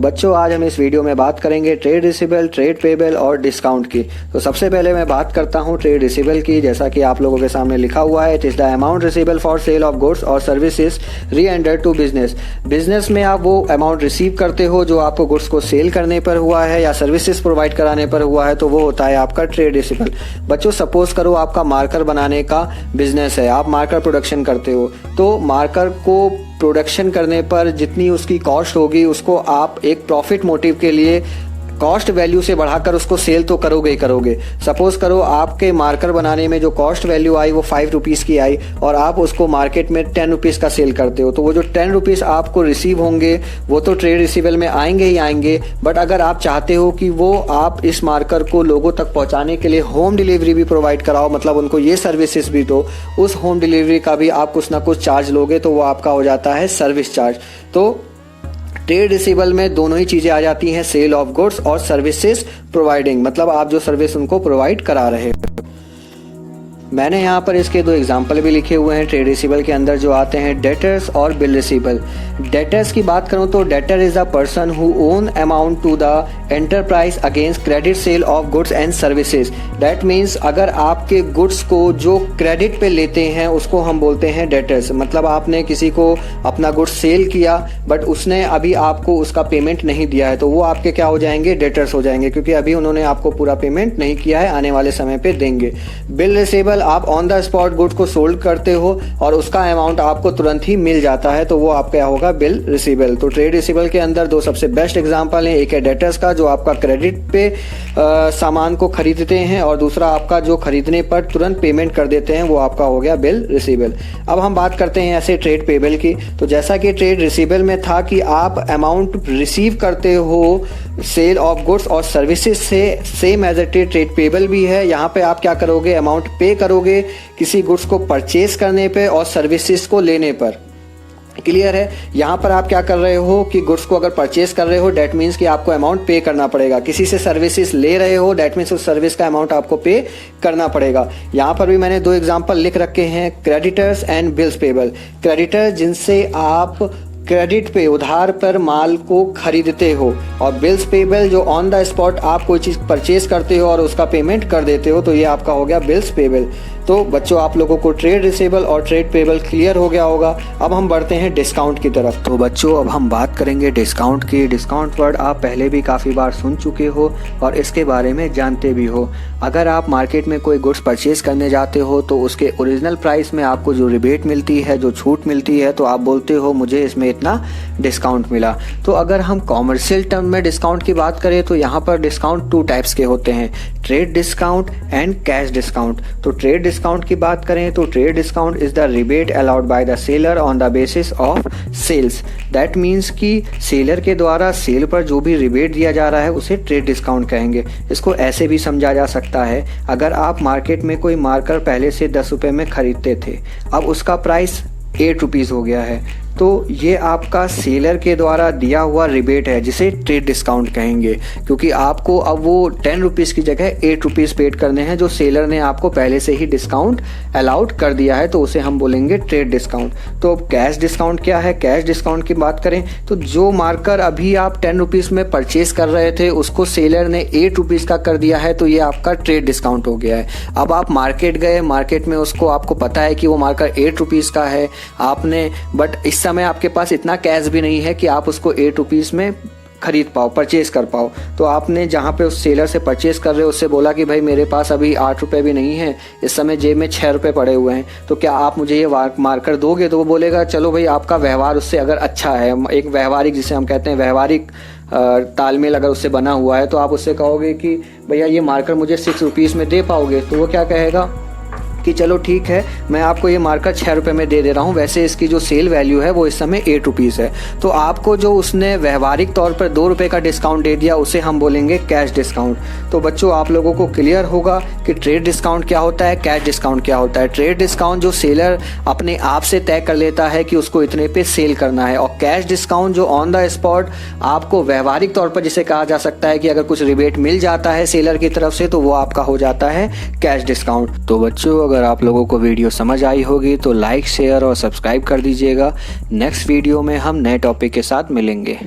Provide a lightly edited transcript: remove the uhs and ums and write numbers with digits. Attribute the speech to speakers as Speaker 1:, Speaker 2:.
Speaker 1: तो बच्चों आज हम इस वीडियो में बात करेंगे ट्रेड रिसीवेबल, ट्रेड पेबल और डिस्काउंट की। तो सबसे पहले मैं बात करता हूं ट्रेड रिसीवेबल की। जैसा कि आप लोगों के सामने लिखा हुआ है, it is the amount receivable for sale of goods और सर्विसेज री एंडर टू बिजनेस। बिजनेस में आप वो अमाउंट रिसीव करते हो जो आपको गुड्स को सेल करने पर हुआ है या सर्विसेज प्रोवाइड कराने पर हुआ है, तो वो होता है आपका ट्रेड रिसीवेबल। बच्चों सपोज करो आपका मार्कर बनाने का बिजनेस है, आप मार्कर प्रोडक्शन करते हो, तो मार्कर को प्रोडक्शन करने पर जितनी उसकी कॉस्ट होगी उसको आप एक प्रॉफिट मोटिव के लिए कॉस्ट वैल्यू से बढ़ाकर उसको सेल तो करोगे ही करोगे। सपोज करो आपके मार्कर बनाने में जो कॉस्ट वैल्यू आई वो 5 रुपीज़ की आई और आप उसको मार्केट में 10 रुपीज़ का सेल करते हो, तो वो जो 10 रुपीज़ आपको रिसीव होंगे वो तो ट्रेड रिसीवेबल में आएंगे ही आएंगे। बट अगर आप चाहते हो कि वो आप इस मार्कर को लोगों तक पहुंचाने के लिए होम डिलीवरी भी प्रोवाइड कराओ, मतलब उनको ये सर्विसेज भी दो, उस होम डिलीवरी का भी आप कुछ ना कुछ चार्ज लोगे, तो वो आपका हो जाता है सर्विस चार्ज। तो ट्रेड रिसीवेबल में दोनों ही चीजें आ जाती हैं, सेल ऑफ गुड्स और सर्विसेज प्रोवाइडिंग, मतलब आप जो सर्विस उनको प्रोवाइड करा रहे हो। मैंने यहाँ पर इसके 2 एग्जाम्पल भी लिखे हुए हैं ट्रेड रिसीवेबल के अंदर जो आते हैं डेटर्स और बिल रिसीवेबल। डेटर्स की बात करूँ तो debtor is the person who own amount to the enterprise against credit sale of goods and services. That means अगर आपके गुड्स को जो क्रेडिट पे लेते हैं उसको हम बोलते हैं डेटर्स। मतलब आपने किसी को अपना गुड्स सेल किया बट उसने अभी आपको उसका पेमेंट नहीं दिया है, तो वो आपके क्या हो जाएंगे, डेटर्स हो जाएंगे, क्योंकि अभी उन्होंने आपको पूरा पेमेंट नहीं किया है, आने वाले समय पे देंगे। बिल रिसीवेबल आप ऑन द स्पॉट गुड को सोल्ड करते हो और उसका अमाउंट आपको तुरंत ही मिल जाता है, तो वो आपका क्या होगा, बिल रिसीवेबल। तो ट्रेड रिसीवेबल के अंदर 2 सबसे बेस्ट एग्जांपल हैं, एक है डेटर्स का जो आपका क्रेडिट पे सामान को खरीदते हैं और दूसरा आपका जो खरीदने पर तुरंत पेमेंट कर देते हैं, वो आपका हो गया बिल रिसीवेबल। अब हम बात करते हैं ऐसे ट्रेड पेबल की। तो जैसा कि ट्रेड रिसीवेबल में था कि आप अमाउंट रिसीव करते हो सेल ऑफ गुड्स और सर्विसेज से, same as a trade payable भी है। यहाँ पे आप क्या करोगे, अमाउंट पे करोगे किसी गुड्स को परचेज करने पे और सर्विसेज को लेने पर। क्लियर है? यहाँ पर आप क्या कर रहे हो कि गुड्स को अगर परचेज कर रहे हो डेट मीन्स कि आपको अमाउंट पे करना पड़ेगा, किसी से सर्विसेज ले रहे हो डेट मीन्स उस सर्विस का अमाउंट आपको पे करना पड़ेगा। यहाँ पर भी मैंने 2 एग्जांपल लिख रखे हैं, creditors and bills payable. Creditors जिनसे आप क्रेडिट पे उधार पर माल को खरीदते हो और बिल्स पेबल जो ऑन द स्पॉट आप कोई चीज परचेज करते हो और उसका पेमेंट कर देते हो, तो ये आपका हो गया बिल्स पेबल। तो बच्चों आप लोगों को ट्रेड रिसीवेबल और ट्रेड पेबल क्लियर हो गया होगा। अब हम बढ़ते हैं डिस्काउंट की तरफ। तो बच्चों अब हम बात करेंगे डिस्काउंट की। डिस्काउंट वर्ड आप पहले भी काफ़ी बार सुन चुके हो और इसके बारे में जानते भी हो। अगर आप मार्केट में कोई गुड्स परचेज करने जाते हो तो उसके ओरिजिनल प्राइस में आपको जो रिबेट मिलती है, जो छूट मिलती है, तो आप बोलते हो मुझे इसमें इतना डिस्काउंट मिला। तो अगर हम कॉमर्शियल टर्म में डिस्काउंट की बात करें तो यहाँ पर डिस्काउंट 2 टाइप्स के होते हैं, trade discount and cash discount. तो ट्रेड डिस्काउंट की बात करें तो trade discount is the rebate allowed by the seller on the basis of sales. That means कि सेलर के द्वारा सेल पर जो भी रिबेट दिया जा रहा है उसे ट्रेड डिस्काउंट कहेंगे। इसको ऐसे भी समझा जा सकता है, अगर आप मार्केट में कोई मार्कर पहले से 10 रुपये में खरीदते थे, अब उसका प्राइस 8 रुपीज़ हो गया है, तो ये आपका सेलर के द्वारा दिया हुआ रिबेट है जिसे ट्रेड डिस्काउंट कहेंगे, क्योंकि आपको अब वो 10 रुपीज़ की जगह 8 रुपीज़ पेड करने हैं जो सेलर ने आपको पहले से ही डिस्काउंट अलाउड कर दिया है, तो उसे हम बोलेंगे ट्रेड डिस्काउंट। तो अब कैश डिस्काउंट क्या है? कैश डिस्काउंट की बात करें तो जो मार्कर अभी आप 10 रुपीज़ में परचेज कर रहे थे उसको सेलर ने 8 रुपीज़ का कर दिया है, तो ये आपका ट्रेड डिस्काउंट हो गया है। अब आप मार्केट गए, मार्केट में उसको आपको पता है कि वो मार्कर 8 रुपीज़ का है आपने, बट इस समय आपके पास इतना कैश भी नहीं है कि आप उसको 8 रुपीज़ में खरीद पाओ, परचेज कर पाओ। तो आपने जहाँ पे उस सेलर से परचेज कर रहे हो उससे बोला कि भाई मेरे पास अभी 8 रुपये भी नहीं है, इस समय जेब में 6 रुपये पड़े हुए हैं, तो क्या आप मुझे ये मार्कर दोगे? तो वो बोलेगा चलो भाई, आपका व्यवहार उससे अगर अच्छा है, एक व्यवहारिक जिसे हम कहते हैं व्यवहारिक तालमेल अगर उससे बना हुआ है, तो आप उससे कहोगे कि भैया ये मार्कर मुझे 6 रुपीज़ में दे पाओगे? तो वो क्या कहेगा कि चलो ठीक है, मैं आपको ये मार्कर 6 रुपये में दे रहा हूँ, वैसे इसकी जो सेल वैल्यू है वो इस समय 8 रुपीज़ है। तो आपको जो उसने व्यवहारिक तौर पर 2 रुपये का डिस्काउंट दे दिया उसे हम बोलेंगे कैश डिस्काउंट। तो बच्चों आप लोगों को क्लियर होगा कि ट्रेड डिस्काउंट क्या होता है, कैश डिस्काउंट क्या होता है। ट्रेड डिस्काउंट जो सेलर अपने आप से तय कर लेता है कि उसको इतने पे सेल करना है, और कैश डिस्काउंट जो ऑन द स्पॉट आपको व्यवहारिक तौर पर जिसे कहा जा सकता है कि अगर कुछ रिबेट मिल जाता है सेलर की तरफ से तो वो आपका हो जाता है कैश डिस्काउंट। तो बच्चों अगर आप लोगों को वीडियो समझ आई होगी तो लाइक, शेयर और सब्सक्राइब कर दीजिएगा। नेक्स्ट वीडियो में हम नए टॉपिक के साथ मिलेंगे।